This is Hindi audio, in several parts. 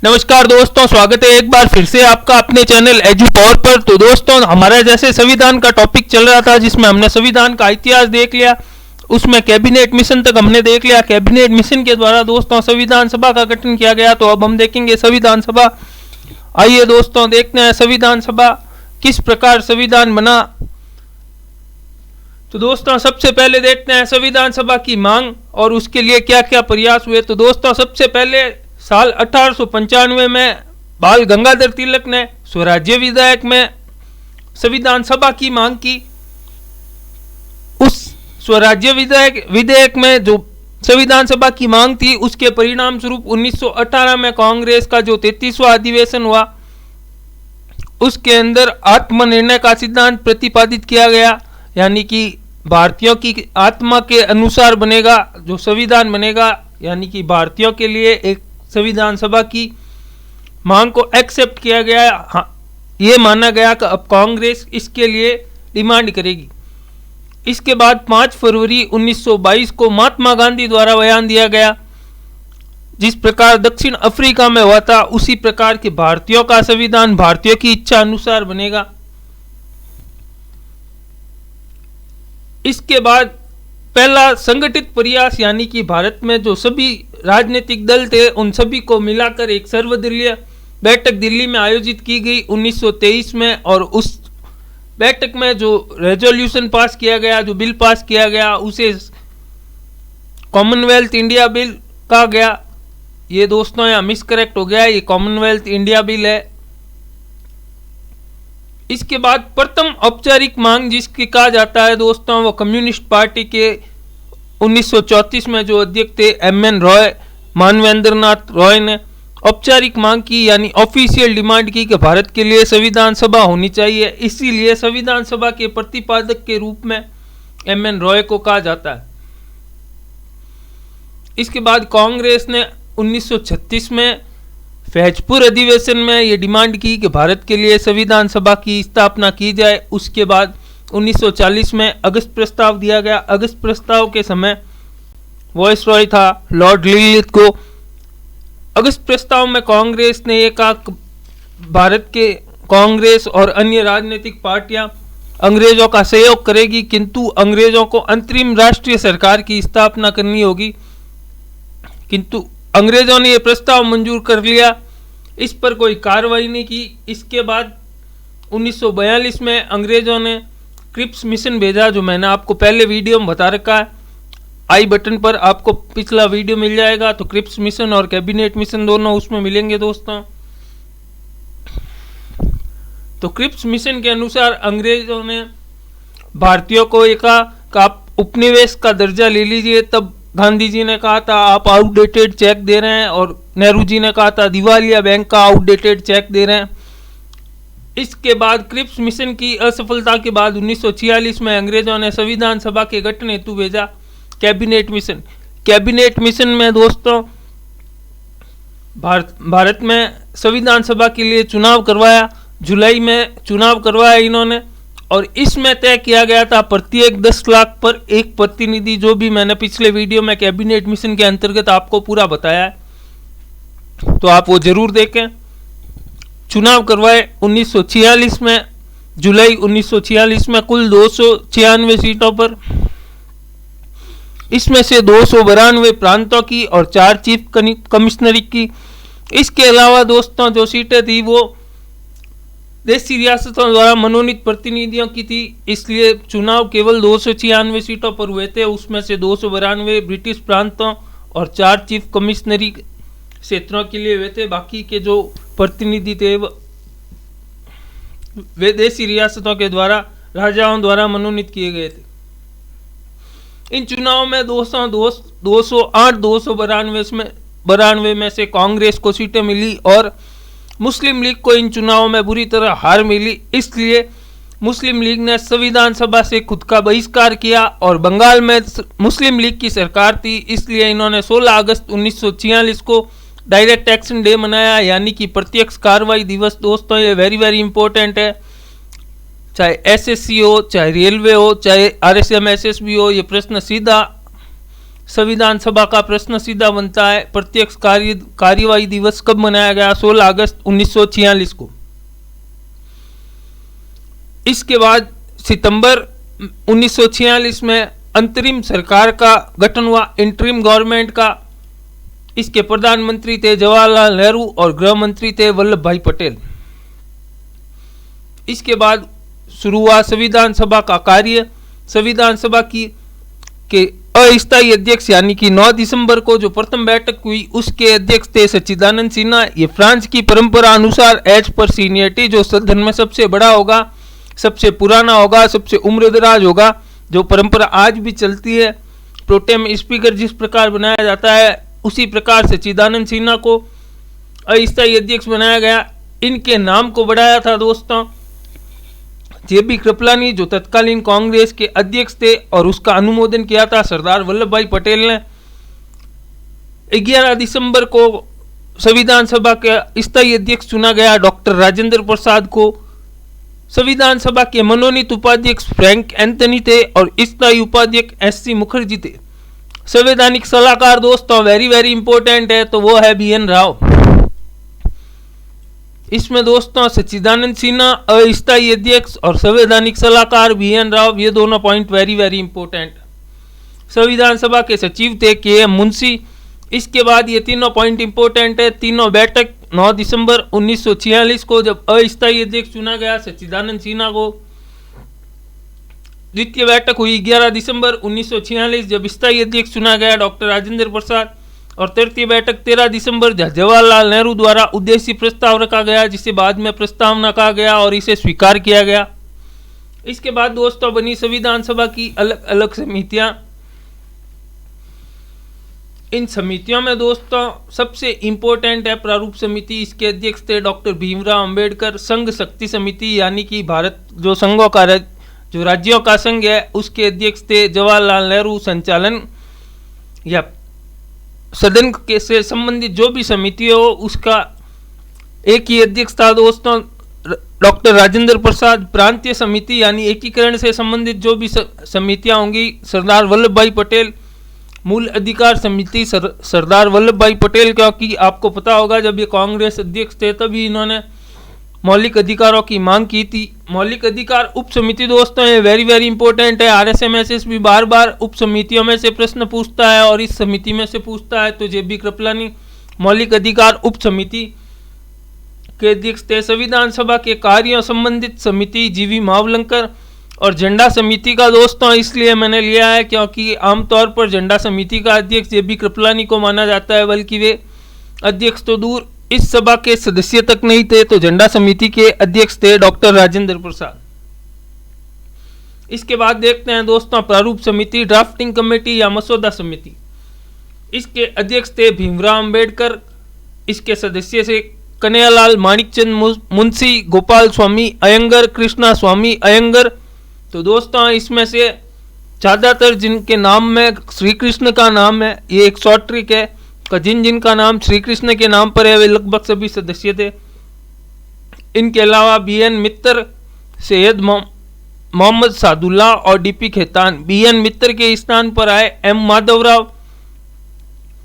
नमस्कार दोस्तों, स्वागत है एक बार फिर से आपका अपने चैनल एजू पावर पर। तो दोस्तों, हमारा जैसे संविधान का टॉपिक चल रहा था जिसमें हमने संविधान का इतिहास देख लिया, उसमें कैबिनेट मिशन तक हमने देख लिया। कैबिनेट मिशन के द्वारा दोस्तों संविधान सभा का गठन किया गया। तो अब हम देखेंगे संविधान सभा। आइए दोस्तों देखते हैं संविधान सभा किस प्रकार संविधान बना। तो दोस्तों सबसे पहले देखते हैं संविधान सभा की मांग और उसके लिए क्या क्या प्रयास हुए। तो दोस्तों सबसे पहले साल 1895 में बाल गंगाधर तिलक ने स्वराज्य विधेयक में संविधान सभा की मांग की। उस स्वराज्य विधेयक में जो संविधान सभा की मांग थी, उसके परिणाम स्वरूप 1918 में कांग्रेस का जो 33वां अधिवेशन हुआ, उसके अंदर आत्मनिर्णय का सिद्धांत प्रतिपादित किया गया, यानी कि भारतीयों की आत्मा के अनुसार बनेगा जो संविधान बनेगा, यानी कि भारतीयों के लिए एक संविधान सभा की मांग को एक्सेप्ट किया गया। हाँ, ये माना गया कि अब कांग्रेस इसके लिए डिमांड करेगी। इसके बाद 5 फरवरी 1922 को महात्मा गांधी द्वारा बयान दिया गया। जिस प्रकार दक्षिण अफ्रीका में हुआ था, उसी प्रकार के भारतीयों का संविधान भारतीयों की इच्छा अनुसार बनेगा। इसके बाद पहला संगठित प्रयास, यानी कि भारत में जो सभी राजनीतिक दल थे उन सभी को मिलाकर एक सर्वदलीय बैठक दिल्ली में आयोजित की गई 1923 में। और उस बैठक में जो रेजोल्यूशन पास किया गया, जो बिल पास किया गया, उसे कॉमनवेल्थ इंडिया बिल कहा गया। ये दोस्तों यहाँ मिसकरेक्ट हो गया, ये कॉमनवेल्थ इंडिया बिल है। इसके बाद प्रथम औपचारिक मांग जिसकी कहा जाता है दोस्तों, वो कम्युनिस्ट पार्टी के 1934 में जो अध्यक्ष थे MN रॉय, मानवेंद्रनाथ रॉय ने औपचारिक मांग की, यानी ऑफिशियल डिमांड की कि भारत के लिए संविधान सभा होनी चाहिए। इसीलिए संविधान सभा के प्रतिपादक के रूप में MN रॉय को कहा जाता है। इसके बाद कांग्रेस ने 1936 में फैजपुर अधिवेशन में ये डिमांड की कि भारत के लिए संविधान सभा की स्थापना की जाए। उसके बाद 1940 में अगस्त प्रस्ताव दिया गया। अगस्त प्रस्ताव के समय वायसरॉय था लॉर्ड लिलिथ को। अगस्त प्रस्ताव में कांग्रेस ने ये कहा भारत के कांग्रेस और अन्य राजनीतिक पार्टियां अंग्रेजों का सहयोग करेगी, किंतु अंग्रेजों को अंतरिम राष्ट्रीय सरकार की स्थापना करनी होगी। किंतु अंग्रेजों ने यह प्रस्ताव मंजूर कर लिया, इस पर कोई कार्रवाई नहीं की। इसके बाद 1942 में अंग्रेजों ने क्रिप्स मिशन भेजा, जो मैंने आपको पहले वीडियो में बता रखा है। आई बटन पर आपको पिछला वीडियो मिल जाएगा। तो क्रिप्स मिशन और कैबिनेट मिशन दोनों उसमें मिलेंगे दोस्तों। तो क्रिप्स मिशन के अनुसार अंग्रेजों ने भारतीयों को एक कहा आप उपनिवेश का दर्जा ले लीजिए। तब गांधी जी ने कहा था आप आउटडेटेड चेक दे रहे हैं, और नेहरू जी ने कहा था दिवालिया बैंक का आउटडेटेड चेक दे रहे हैं। इसके बाद क्रिप्स मिशन की असफलता के बाद 1946 में अंग्रेजों ने संविधान सभा के गठन हेतु भेजा कैबिनेट मिशन। कैबिनेट मिशन में दोस्तों भारत में संविधान सभा के लिए चुनाव करवाया। जुलाई में चुनाव करवाया इन्होंने, और इसमें तय किया गया था प्रत्येक 10 लाख पर एक प्रतिनिधि, जो भी मैंने पिछले वीडियो में कैबिनेट मिशन के अंतर्गत आपको पूरा बताया है, तो आप वो जरूर देखें। चुनाव करवाए 1946 में, जुलाई 1946 में कुल 296 सीटों पर। इसमें से 292 प्रांतों की और 4 चीफ कमिश्नरी की। इसके अलावा दोस्तों जो सीटें थी वो देशी रियासतों द्वारा मनोनीत प्रतिनिधियों की थी, इसलिए चुनाव केवल 296 सीटों पर हुए थे। उसमें से 292 ब्रिटिश प्रांतों और 4 चीफ कमिश्नरी क्षेत्रों के लिए हुए थे। बाकी के जो प्रतिनिधि थे वे देशी रियासतों के द्वारा राजाओं द्वारा मनोनीत किए गए थे। इन चुनाव में 292 में से कांग्रेस को सीटें मिली और मुस्लिम लीग को इन चुनावों में बुरी तरह हार मिली। इसलिए मुस्लिम लीग ने संविधान सभा से खुद का बहिष्कार किया, और बंगाल में मुस्लिम लीग की सरकार थी, इसलिए इन्होंने 16 अगस्त 1946 को डायरेक्ट एक्शन डे मनाया, यानी कि प्रत्यक्ष कार्रवाई दिवस। दोस्तों ये वेरी वेरी इंपॉर्टेंट है, चाहे SSC हो, चाहे रेलवे हो, चाहे RSM SSB हो, ये प्रश्न सीधा संविधान सभा का प्रश्न सीधा बनता है, प्रत्यक्ष कार्यवाही दिवस कब मनाया गया? 16 अगस्त 1946 को। इसके बाद सितंबर 1946 में अंतरिम सरकार का गठन हुआ, इंटरिम गवर्नमेंट का। इसके प्रधानमंत्री थे जवाहरलाल नेहरू और गृह मंत्री थे वल्लभ भाई पटेल। इसके बाद शुरू हुआ संविधान सभा का कार्य। संविधान सभा के अस्थायी अध्यक्ष यानी कि 9 दिसंबर को जो प्रथम बैठक हुई उसके अध्यक्ष थे सच्चिदानंद सिन्हा। ये फ्रांस की परंपरा अनुसार एज पर सीनियरिटी, जो सदन में सबसे बड़ा होगा, सबसे पुराना होगा, सबसे उम्रदराज होगा, जो परंपरा आज भी चलती है, प्रोटेम स्पीकर जिस प्रकार बनाया जाता है उसी प्रकार सच्चिदानंद सिन्हा को अस्थायी अध्यक्ष बनाया गया। इनके नाम को बढ़ाया था दोस्तों जेबी कृपलानी, जो तत्कालीन कांग्रेस के अध्यक्ष थे, और उसका अनुमोदन किया था सरदार वल्लभ भाई पटेल ने। 11 दिसंबर को संविधान सभा के स्थायी अध्यक्ष चुना गया डॉक्टर राजेंद्र प्रसाद को। संविधान सभा के मनोनीत उपाध्यक्ष फ्रैंक एंथनी थे और स्थायी उपाध्यक्ष एससी मुखर्जी थे। संवैधानिक सलाहकार दोस्तों वेरी वेरी इंपॉर्टेंट है, तो वो है बीएन राव। इसमें दोस्तों सच्चिदानंद सिन्हा अस्थायी अध्यक्ष और संवैधानिक सलाहकार बीएन राव, ये दोनों पॉइंट वेरी वेरी इंपॉर्टेंट। संविधान सभा के सचिव थे के.एम. मुंशी। इसके बाद ये तीनों पॉइंट इंपॉर्टेंट है। तीनों बैठक 9 दिसंबर 1946 को जब अस्थायी अध्यक्ष चुना गया सच्चिदानंद सिन्हा को। द्वितीय बैठक हुई 11 दिसंबर 1946 जब स्थायी अध्यक्ष चुना गया डॉक्टर राजेंद्र प्रसाद। और तृतीय बैठक 13 दिसंबर जवाहरलाल नेहरू द्वारा उद्देश्य प्रस्ताव रखा गया, जिसे बाद में प्रस्तावना कहा गया और इसे स्वीकार किया गया। इसके बाद दोस्तों बनी संविधान सभा की अलग अलग समितियां। इन समितियों में दोस्तों सबसे इंपॉर्टेंट है प्रारूप समिति। इसके अध्यक्ष थे डॉक्टर भीमराव अंबेडकर। संघ शक्ति समिति यानी कि भारत जो संघों का जो राज्यों का संघ है उसके अध्यक्ष थे जवाहरलाल नेहरू। संचालन या सदन के से संबंधित जो भी समिति हो उसका एक ही अध्यक्ष था दोस्तों, डॉक्टर राजेंद्र प्रसाद। प्रांतीय समिति यानी एकीकरण से संबंधित जो भी समितियां होंगी सरदार वल्लभ भाई पटेल। मूल अधिकार समिति सरदार वल्लभ भाई पटेल, क्योंकि आपको पता होगा जब ये कांग्रेस अध्यक्ष थे तभी इन्होंने मौलिक अधिकारों की मांग की थी। मौलिक अधिकार उप समिति दोस्तों ये वेरी वेरी इंपॉर्टेंट है। आरएसएमएसएस भी बार बार उप समितियों में से प्रश्न पूछता है और इस समिति में से पूछता है, तो जेबी कृपलानी मौलिक अधिकार उप समिति के अध्यक्ष थे। संविधान सभा के कार्यों संबंधित समिति जीवी मावलंकर। और झंडा समिति का दोस्तों इसलिए मैंने लिया है क्योंकि आमतौर पर झंडा समिति का अध्यक्ष जेबी कृपलानी को माना जाता है, बल्कि वे अध्यक्ष तो दूर इस सभा के सदस्य तक नहीं थे, तो झंडा समिति के अध्यक्ष थे डॉक्टर राजेंद्र प्रसाद। इसके बाद देखते हैं दोस्तों प्रारूप समिति, ड्राफ्टिंग कमेटी या मसौदा समिति। इसके अध्यक्ष थे भीमराव अंबेडकर। इसके सदस्य से कन्हैयालाल माणिकचंद मुंशी, गोपाल स्वामी अयंगर, कृष्णा स्वामी अयंगर। तो दोस्तों इसमें से ज्यादातर जिनके नाम में श्री कृष्ण का नाम है, ये एक शॉर्ट ट्रिक है, जिनका नाम श्री कृष्ण के नाम पर है वे लगभग सभी सदस्य थे। इनके अलावा बीएन मित्तर, सैयद मोहम्मद सादुल्ला और डीपी खेतान। बीएन मित्तर के स्थान पर आए एम माधवराव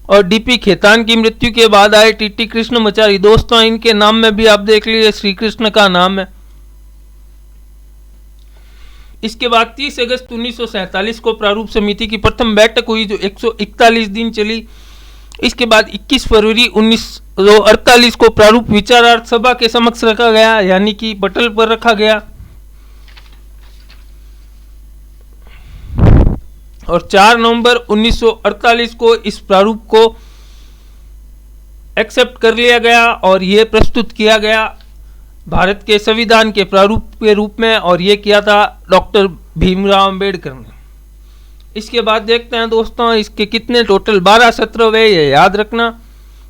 और डीपी खेतान की मृत्यु के बाद आए टीटी कृष्णमाचारी। दोस्तों इनके नाम में भी आप देख लीजिए श्री कृष्ण का नाम है। इसके बाद 30 अगस्त 1947 को प्रारूप समिति की प्रथम बैठक हुई जो 141 दिन चली। इसके बाद 21 फरवरी 1948 को प्रारूप विचारार्थ सभा के समक्ष रखा गया, यानी कि पटल पर रखा गया। और 4 नवंबर 1948 को इस प्रारूप को एक्सेप्ट कर लिया गया और यह प्रस्तुत किया गया भारत के संविधान के प्रारूप के रूप में, और यह किया था डॉक्टर भीमराव अंबेडकर ने। इसके बाद देखते हैं दोस्तों इसके कितने टोटल 12 सत्र हुए, ये याद रखना।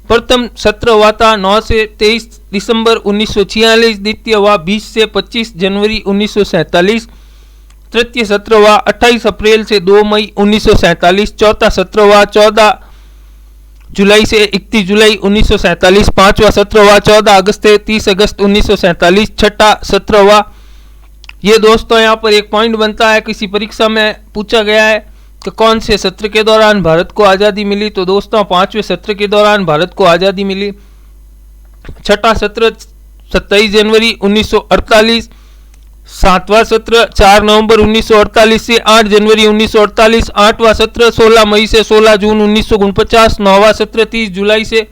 प्रथम सत्र हुआ था 9 से 23 दिसंबर 1946, द्वितीय हुआ 20 से 25 जनवरी 1947, तृतीय सत्र हुआ 28 अप्रैल से 2 मई 1947, चौथा सत्र हुआ 14 जुलाई से 31 जुलाई 1947, पांचवा सत्र हुआ 14 अगस्त से 30 अगस्त 1947, छठा सत्र हुआ, ये दोस्तों यहाँ पर एक पॉइंट बनता है, किसी परीक्षा में पूछा गया है, तो कौन से सत्र के दौरान भारत को आज़ादी मिली? तो दोस्तों 5वें सत्र के दौरान भारत को आज़ादी मिली। छठा सत्र 27 जनवरी 1948, 7वां सत्र 4 नवंबर 1948 से 8 जनवरी 1948, 8वां सत्र 16 मई से 16 जून 1949, 9वां सत्र 30 जुलाई से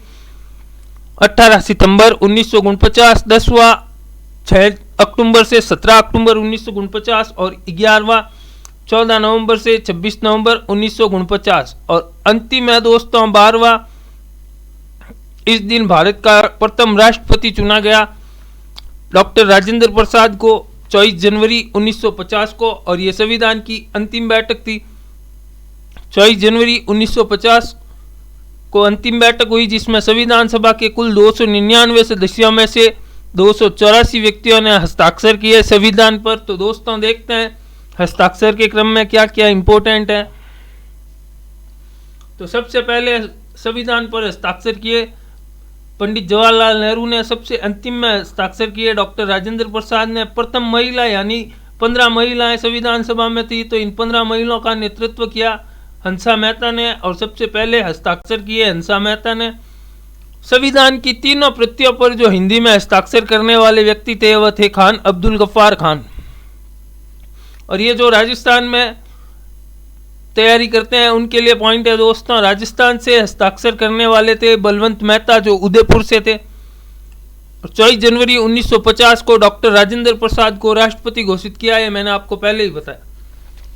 18 सितंबर 1949, 10वां 6 अक्टूबर से 17 अक्टूबर 1949 और 11वां 14 नवंबर से 26 नवंबर 1949 और अंतिम है दोस्तों 12वां। इस दिन भारत का प्रथम राष्ट्रपति चुना गया डॉक्टर राजेंद्र प्रसाद को 24 जनवरी 1950 को, और ये संविधान की अंतिम बैठक थी। 24 जनवरी 1950 को अंतिम बैठक हुई जिसमें संविधान सभा के कुल 299 सदस्यों में से 284 व्यक्तियों ने हस्ताक्षर किए संविधान पर। तो दोस्तों देखते हैं हस्ताक्षर के क्रम में क्या क्या इंपॉर्टेंट है। तो सबसे पहले संविधान पर हस्ताक्षर किए पंडित जवाहरलाल नेहरू ने, सबसे अंतिम में हस्ताक्षर किए डॉक्टर राजेंद्र प्रसाद ने। प्रथम महिला यानी 15 महिलाएं संविधान सभा में थी, तो इन 15 महिलाओं का नेतृत्व किया हंसा मेहता ने, और सबसे पहले हस्ताक्षर किए हंसा मेहता ने। संविधान की तीनों प्रतियों पर जो हिंदी में हस्ताक्षर करने वाले व्यक्ति थे वह थे खान अब्दुल गफ्फार खान। और ये जो राजस्थान में तैयारी करते हैं उनके लिए पॉइंट है दोस्तों, राजस्थान से हस्ताक्षर करने वाले थे बलवंत मेहता जो उदयपुर से थे। 24 जनवरी 1950 को डॉक्टर राजेंद्र प्रसाद को राष्ट्रपति घोषित किया है, मैंने आपको पहले ही बताया।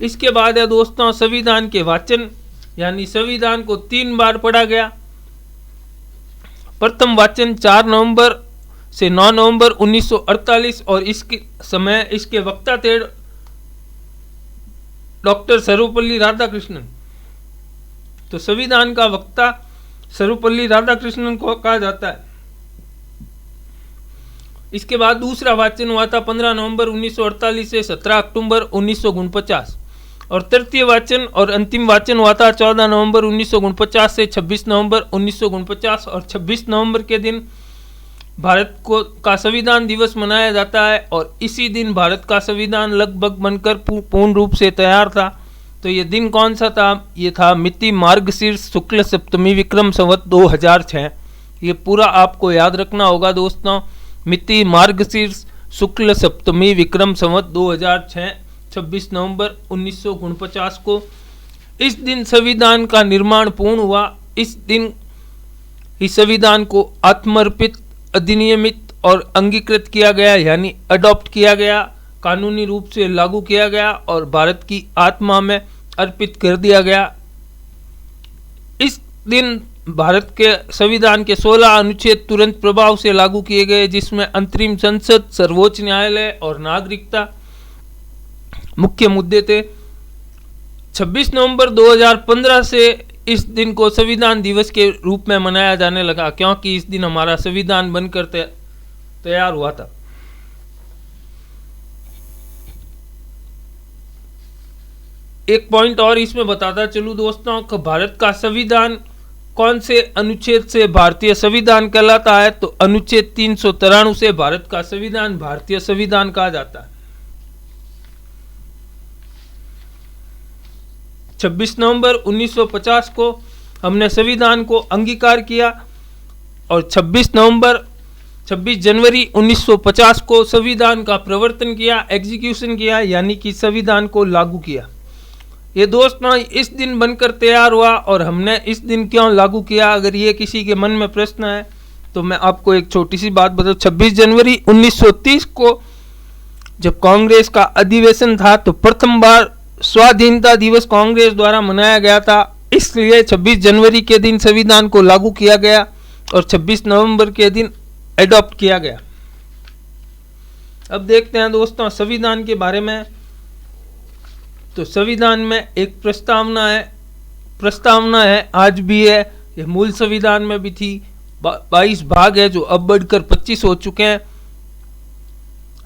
इसके बाद है दोस्तों संविधान के वाचन, यानी संविधान को 3 बार पढ़ा गया। प्रथम वाचन 4 नवंबर से 9 नवंबर 1948 और इसके समय इसके वक्ता थे डॉक्टर सर्वपल्ली राधाकृष्णन। तो संविधान का वक्ता सर्वपल्ली राधाकृष्णन को कहा जाता है। इसके बाद दूसरा वाचन हुआ था 15 नवंबर 1948 से 17 अक्टूबर 1949 और तृतीय वाचन और अंतिम वाचन हुआ था 14 नवंबर 1949 से 26 नवंबर 1949 और 26 नवंबर के दिन भारत को का संविधान दिवस मनाया जाता है और इसी दिन भारत का संविधान लगभग बनकर पूर्ण रूप से तैयार था। तो ये दिन कौन सा था? ये था मिति मार्गशीर्ष शुक्ल सप्तमी विक्रम संवत 2006। ये पूरा आपको याद रखना होगा दोस्तों, मिति मार्गशीर्ष शुक्ल सप्तमी विक्रम संवत 2006, 26 नवंबर 1949 को इस दिन संविधान का निर्माण पूर्ण हुआ। इस दिन इस संविधान को आत्मर्पित, अधिनियमित और अंगीकृत किया गया, यानी अडॉप्ट किया गया, कानूनी रूप से लागू किया गया और भारत की आत्मा में अर्पित कर दिया गया। इस दिन भारत के संविधान के 16 अनुच्छेद तुरंत प्रभाव से लागू किए गए, जिसमें अंतरिम संसद, सर्वोच्च न्यायालय और नागरिकता मुख्य मुद्दे थे। 26 नवंबर 2015 से इस दिन को संविधान दिवस के रूप में मनाया जाने लगा, क्योंकि इस दिन हमारा संविधान बनकर तैयार हुआ था। एक पॉइंट और इसमें बताता चलूं दोस्तों कि भारत का संविधान कौन से अनुच्छेद से भारतीय संविधान कहलाता है, तो अनुच्छेद 393 से भारत का संविधान भारतीय संविधान कहा जाता है। 26 नवंबर 1950 को हमने संविधान को अंगीकार किया और 26 जनवरी 1950 को संविधान का प्रवर्तन किया, एग्जीक्यूशन किया, यानी कि संविधान को लागू किया। ये दोस्तों इस दिन बनकर तैयार हुआ और हमने इस दिन क्यों लागू किया, अगर ये किसी के मन में प्रश्न है तो मैं आपको एक छोटी सी बात बताऊं। 26 जनवरी 1930 को जब कांग्रेस का अधिवेशन था तो प्रथम बार स्वाधीनता दिवस कांग्रेस द्वारा मनाया गया था, इसलिए 26 जनवरी के दिन संविधान को लागू किया गया और 26 नवंबर के दिन एडॉप्ट किया गया। अब देखते हैं दोस्तों संविधान के बारे में। तो संविधान में एक प्रस्तावना है, आज भी है, ये मूल संविधान में भी थी। 22 भाग है जो अब बढ़कर 25 हो चुके हैं।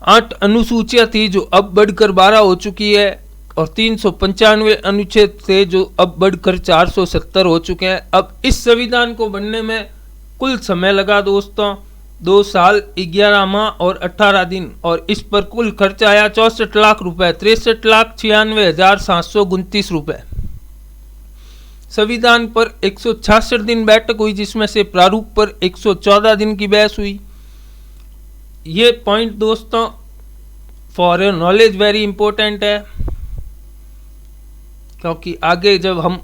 8 अनुसूचियां थी जो अब बढ़कर 12 हो चुकी है और 395 अनुच्छेद थे जो अब बढ़कर 470 हो चुके हैं। अब इस संविधान को बनने में कुल समय लगा दोस्तों 2 साल 11 माह और 18 दिन और इस पर कुल खर्च आया 64 लाख रुपए, 63,96,729 रुपए। संविधान पर 166 दिन बैठक हुई, जिसमें से प्रारूप पर 114 दिन की बहस हुई। ये पॉइंट दोस्तों for your knowledge very important है, क्योंकि आगे जब हम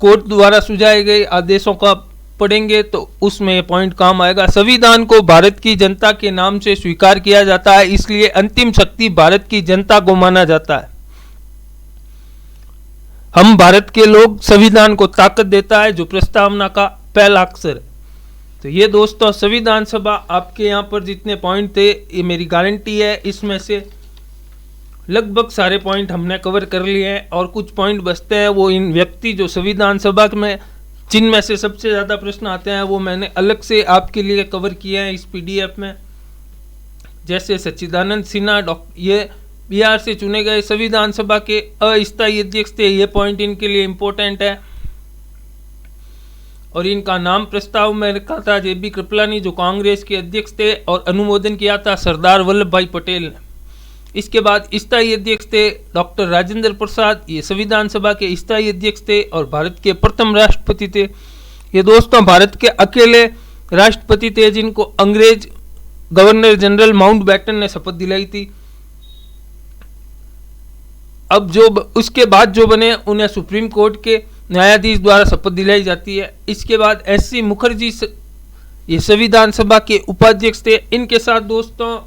कोर्ट द्वारा सुझाए गए आदेशों का पढ़ेंगे तो उसमें ये पॉइंट काम आएगा। संविधान को भारत की जनता के नाम से स्वीकार किया जाता है, इसलिए अंतिम शक्ति भारत की जनता को माना जाता है। हम भारत के लोग संविधान को ताकत देता है, जो प्रस्तावना का पहला अक्षर है। तो ये दोस्तों संविधान सभा आपके यहाँ पर जितने पॉइंट थे, ये मेरी गारंटी है इसमें से लगभग सारे पॉइंट हमने कवर कर लिए हैं, और कुछ पॉइंट बचते हैं वो इन व्यक्ति जो संविधान सभा में जिनमें से सबसे ज़्यादा प्रश्न आते हैं वो मैंने अलग से आपके लिए कवर किए हैं इस पीडीएफ में। जैसे सच्चिदानंद सिन्हा ये बिहार से चुने गए संविधान सभा के अस्थायी अध्यक्ष थे, ये पॉइंट इनके लिए इम्पोर्टेंट है। और इनका नाम प्रस्ताव में रखा था जेबी कृपलानी, जो कांग्रेस के अध्यक्ष थे, और अनुमोदन किया था सरदार वल्लभ भाई पटेल ने। इसके बाद स्थायी अध्यक्ष थे डॉक्टर राजेंद्र प्रसाद, ये संविधान सभा के स्थायी अध्यक्ष थे और भारत के प्रथम राष्ट्रपति थे। ये दोस्तों भारत के अकेले राष्ट्रपति थे जिनको अंग्रेज गवर्नर जनरल माउंटबेटन ने शपथ दिलाई थी। अब जो उसके बाद जो बने उन्हें सुप्रीम कोर्ट के न्यायाधीश द्वारा शपथ दिलाई जाती है। इसके बाद एस.सी. मुखर्जी ये संविधान सभा के उपाध्यक्ष थे। इनके साथ दोस्तों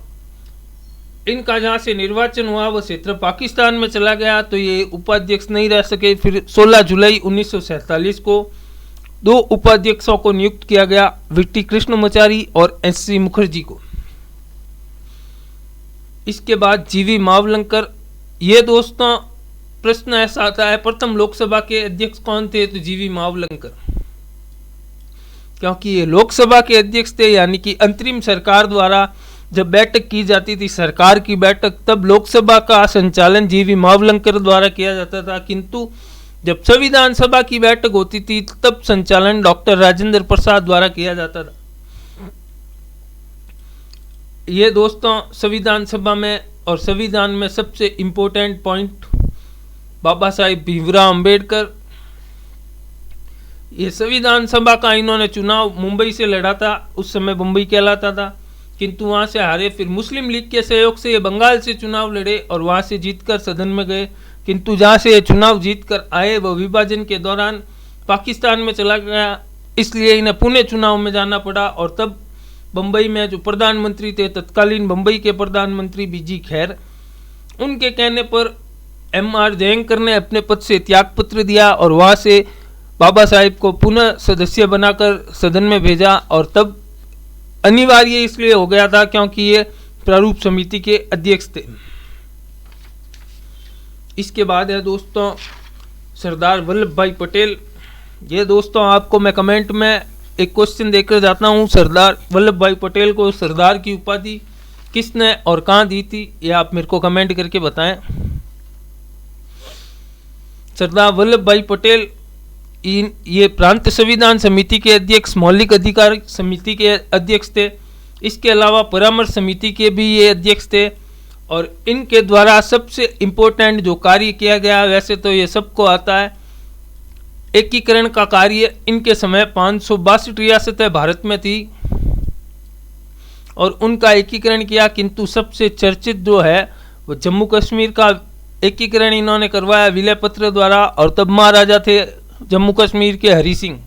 इनका जहाँ से निर्वाचन हुआ वो क्षेत्र पाकिस्तान में चला गया, तो ये उपाध्यक्ष नहीं रह सके। फिर 16 जुलाई 1947 को 2 उपाध्यक्षों को नियुक्त किया गया, वीटी कृष्णमाचारी और एस.सी. मुखर्जी को। इसके बाद जीवी मावलंकर, ये दोस्तों प्रश्न ऐसा आता है प्रथम लोकसभा के अध्यक्ष कौन थे, तो जीवी मावलंकर, क्योंकि ये लोकसभा के अध्यक्ष थे, यानी कि अंतरिम सरकार द्वारा जब बैठक की जाती थी सरकार की बैठक, तब लोकसभा का संचालन जीवी मावलंकर द्वारा किया जाता था, किंतु जब संविधान सभा की बैठक होती थी तब संचालन डॉक्टर राजेंद्र प्रसाद द्वारा किया जाता था। ये दोस्तों संविधान सभा में और संविधान में सबसे इम्पोर्टेंट पॉइंट बाबा साहिब भीमराव अंबेडकर। ये संविधान सभा का इन्होंने चुनाव मुंबई से लड़ा था, उस समय मुंबई कहलाता था, किंतु वहां से हारे। फिर मुस्लिम लीग के सहयोग से ये बंगाल से चुनाव लड़े और वहां से जीतकर सदन में गए, किंतु जहां से ये चुनाव जीतकर आए वह विभाजन के दौरान पाकिस्तान में चला गया, इसलिए इन्हें पुणे चुनाव में जाना पड़ा। और तब बम्बई में जो प्रधानमंत्री थे तत्कालीन बम्बई के प्रधानमंत्री बीजी खैर, उनके कहने पर M.R. जयंकर ने अपने पद से त्यागपत्र दिया और वहां से बाबा साहिब को पुनः सदस्य बनाकर सदन में भेजा। और तब अनिवार्य इसलिए हो गया था क्योंकि ये प्रारूप समिति के अध्यक्ष थे। इसके बाद है दोस्तों सरदार वल्लभ भाई पटेल। ये दोस्तों आपको मैं कमेंट में एक क्वेश्चन देकर जाता हूँ, सरदार वल्लभ भाई पटेल को सरदार की उपाधि किसने और कहाँ दी थी, ये आप मेरे को कमेंट करके बताएं। सरदार वल्लभ भाई पटेल ये प्रांत संविधान समिति के अध्यक्ष, मौलिक अधिकार समिति के अध्यक्ष थे। इसके अलावा परामर्श समिति के भी ये अध्यक्ष थे। और इनके द्वारा सबसे इम्पोर्टेंट जो कार्य किया गया, वैसे तो ये सबको आता है, एकीकरण का कार्य। इनके समय 562 रियासतें भारत में थी और उनका एकीकरण किया, किंतु सबसे चर्चित जो है वो जम्मू कश्मीर का एकीकरण इन्होंने करवाया विलय पत्र द्वारा, और तब महाराजा थे जम्मू कश्मीर के हरि सिंह।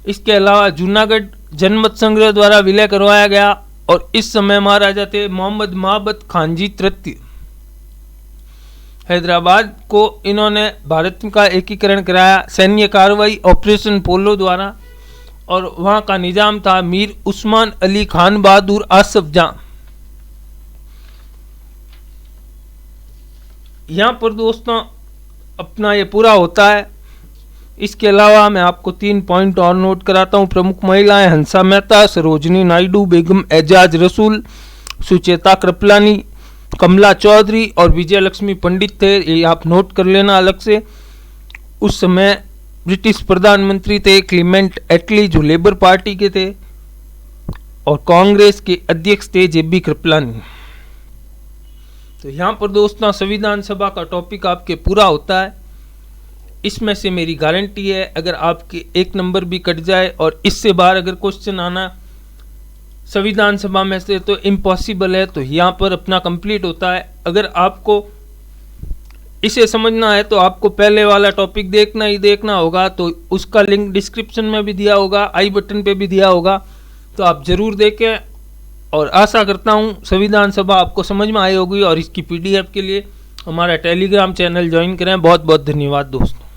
इसके अलावा जूनागढ़ जनमत संग्रह द्वारा विलय करवाया गया और इस समय महाराजा थे मोहम्मद महाबत खानजी तृतीय। हैदराबाद को इन्होंने भारत का एकीकरण कराया सैन्य कार्रवाई ऑपरेशन पोलो द्वारा, और वहाँ का निजाम था मीर उस्मान अली खान बहादुर आसफ जहां। यहाँ पर दोस्तों अपना ये पूरा होता है। इसके अलावा मैं आपको 3 पॉइंट और नोट कराता हूँ। प्रमुख महिलाएं हंसा मेहता, सरोजनी नायडू, बेगम एजाज रसूल, सुचेता कृपलानी, कमला चौधरी और विजय लक्ष्मी पंडित थे। ये आप नोट कर लेना अलग से। उस समय ब्रिटिश प्रधानमंत्री थे क्लीमेंट एटली जो लेबर पार्टी के थे, और कांग्रेस के अध्यक्ष थे जेबी कृपलानी। तो यहाँ पर दोस्तों संविधान सभा का टॉपिक आपके पूरा होता है। इसमें से मेरी गारंटी है, अगर आपके एक नंबर भी कट जाए और इससे बाहर अगर क्वेश्चन आना संविधान सभा में से तो इम्पॉसिबल है, तो यहाँ पर अपना कंप्लीट होता है। अगर आपको इसे समझना है तो आपको पहले वाला टॉपिक देखना ही देखना होगा, तो उसका लिंक डिस्क्रिप्शन में भी दिया होगा, आई बटन पे भी दिया होगा, तो आप ज़रूर देखें। और आशा करता हूँ संविधान सभा आपको समझ में आई होगी, और इसकी PDF के लिए हमारा टेलीग्राम चैनल ज्वाइन करें। बहुत बहुत धन्यवाद दोस्तों।